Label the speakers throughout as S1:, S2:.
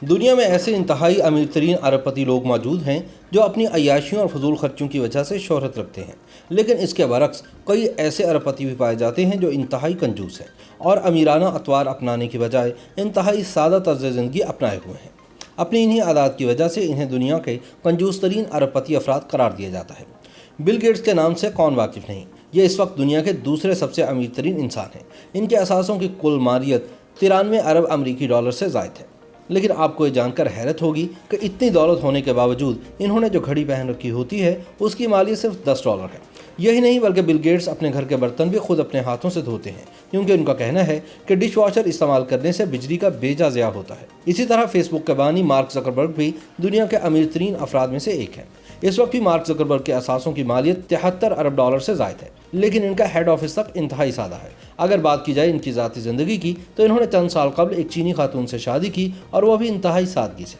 S1: دنیا میں ایسے انتہائی امیر ترین ارب پتی لوگ موجود ہیں جو اپنی عیاشیوں اور فضول خرچوں کی وجہ سے شہرت رکھتے ہیں، لیکن اس کے برعکس کئی ایسے ارب پتی بھی پائے جاتے ہیں جو انتہائی کنجوس ہیں اور امیرانہ اطوار اپنانے کی بجائے انتہائی سادہ طرز زندگی اپنائے ہوئے ہیں۔ اپنی انہی عادات کی وجہ سے انہیں دنیا کے کنجوس ترین ارب پتی افراد قرار دیا جاتا ہے۔ بل گیٹس کے نام سے کون واقف نہیں؟ یہ اس وقت دنیا کے دوسرے سب سے امیر ترین انسان ہیں۔ ان کے اثاثوں کی کل مالیت 93 ارب امریکی ڈالر سے زائد ہے۔ لیکن آپ کو یہ جان کر حیرت ہوگی کہ اتنی دولت ہونے کے باوجود انہوں نے جو گھڑی پہن رکھی ہوتی ہے اس کی مالیت صرف $10 ہے۔ یہی نہیں بلکہ بل گیٹس اپنے گھر کے برتن بھی خود اپنے ہاتھوں سے دھوتے ہیں، کیونکہ ان کا کہنا ہے کہ ڈش واشر استعمال کرنے سے بجلی کا بے جا ضیاع ہوتا ہے۔ اسی طرح فیس بک کے بانی مارک زکربرگ بھی دنیا کے امیر ترین افراد میں سے ایک ہیں۔ اس وقت بھی مارک زکربرگ کے اثاثوں کی مالیت 73 ارب ڈالر سے زائد ہے، لیکن ان کا ہیڈ آفس تک انتہائی سادہ ہے۔ اگر بات کی جائے ان کی ذاتی زندگی کی تو انہوں نے چند سال قبل ایک چینی خاتون سے شادی کی اور وہ بھی انتہائی سادگی سے۔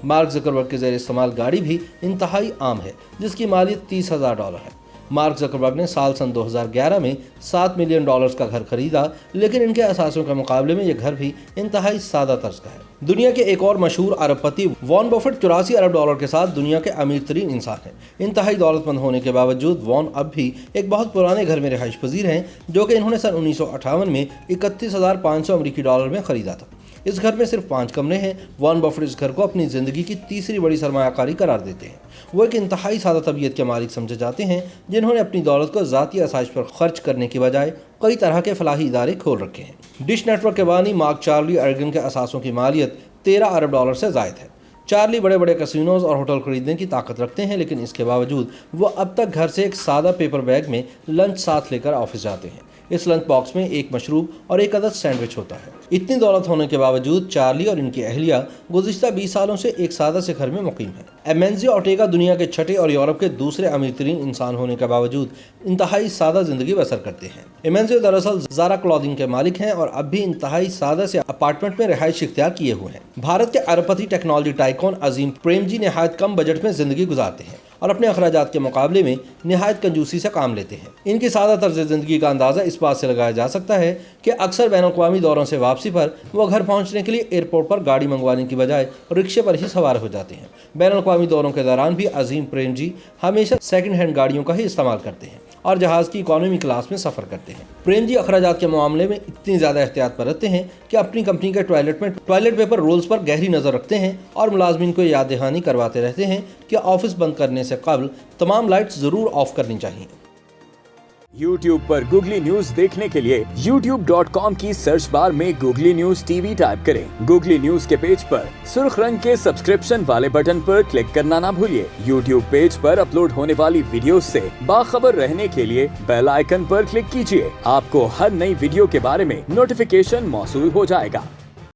S1: مارک زکربرگ کی زیر استعمال گاڑی بھی انتہائی عام ہے جس کی مالیت $30,000 ہے۔ مارک زکربرگ نے سال 2011 میں $7 ملین کا گھر خریدا، لیکن ان کے اثاثوں کے مقابلے میں یہ گھر بھی انتہائی سادہ طرز کا ہے۔ دنیا کے ایک اور مشہور ارب پتی وارن بفیٹ 84 ارب ڈالر کے ساتھ دنیا کے امیر ترین انسان ہیں۔ انتہائی دولت مند ہونے کے باوجود وارن اب بھی ایک بہت پرانے گھر میں رہائش پذیر ہیں جو کہ انہوں نے سن 1958 میں $31,500 امریکی ڈالر میں خریدا تھا۔ اس گھر میں صرف 5 کمرے ہیں۔ وارن بفیٹ اس گھر کو اپنی زندگی کی تیسری بڑی سرمایہ کاری قرار دیتے ہیں۔ وہ ایک انتہائی سادہ طبیعت کے مالک سمجھے جاتے ہیں جنہوں نے اپنی دولت کو ذاتی آسائش پر خرچ کرنے کی بجائے کئی طرح کے فلاحی ادارے کھول رکھے ہیں۔ ڈش نیٹ ورک کے بانی مارک چارلی ارگن کے اثاثوں کی مالیت 13 ارب ڈالر سے زائد ہے۔ چارلی بڑے بڑے کسینوز اور ہوٹل خریدنے کی طاقت رکھتے ہیں، لیکن اس کے باوجود وہ اب تک گھر سے ایک سادہ پیپر بیگ میں لنچ ساتھ لے کر آفس جاتے ہیں۔ اس لنچ باکس میں ایک مشروب اور ایک عدد سینڈوچ ہوتا ہے۔ اتنی دولت ہونے کے باوجود چارلی اور ان کی اہلیہ گزشتہ 20 سالوں سے ایک سادہ سے گھر میں مقیم ہیں۔ ایمنزیو اورٹیگا دنیا کے چھٹے اور یورپ کے دوسرے امیر ترین انسان ہونے کے باوجود انتہائی سادہ زندگی بسر کرتے ہیں۔ ایمنزیو دراصل زارا کلودنگ کے مالک ہیں اور اب بھی انتہائی سادہ سے اپارٹمنٹ میں رہائش اختیار کیے ہوئے ہیں۔ بھارت کے ارب پتی ٹیکنالوجی ٹائکون عظیم پریم جی نہایت کم بجٹ میں زندگی گزارتے ہیں اور اپنے اخراجات کے مقابلے میں نہایت کنجوسی سے کام لیتے ہیں۔ ان کی سادہ طرز زندگی کا اندازہ اس بات سے لگایا جا سکتا ہے کہ اکثر بین الاقوامی دوروں سے واپسی پر وہ گھر پہنچنے کے لیے ایئرپورٹ پر گاڑی منگوانے کی بجائے رکشے پر ہی سوار ہو جاتے ہیں۔ بین الاقوامی دوروں کے دوران بھی عظیم پریم جی ہمیشہ سیکنڈ ہینڈ گاڑیوں کا ہی استعمال کرتے ہیں اور جہاز کی اکانومی کلاس میں سفر کرتے ہیں۔ پریم جی اخراجات کے معاملے میں اتنی زیادہ احتیاط برتتے ہیں کہ اپنی کمپنی کے ٹوائلٹ میں ٹوائلٹ پیپر رولز پر گہری نظر رکھتے ہیں اور ملازمین کو یاد دہانی کرواتے رہتے ہیں کہ آفس بند کرنے سے قبل تمام لائٹس ضرور آف کرنی چاہیے۔
S2: YouTube پر گوگلی نیوز دیکھنے کے لیے youtube.com کی سرچ بار میں googly news T V type کریں۔ گوگلی نیوز کے پیج پر سرخ رنگ کے سبسکرپشن والے بٹن پر کلک کرنا نہ بھولیے۔ YouTube پیج پر اپلوڈ ہونے والی ویڈیوز سے باخبر رہنے کے لیے بیل آئیکن پر کلک کیجیے۔ آپ کو ہر نئی ویڈیو کے بارے میں نوٹیفیکیشن موصول ہو جائے گا۔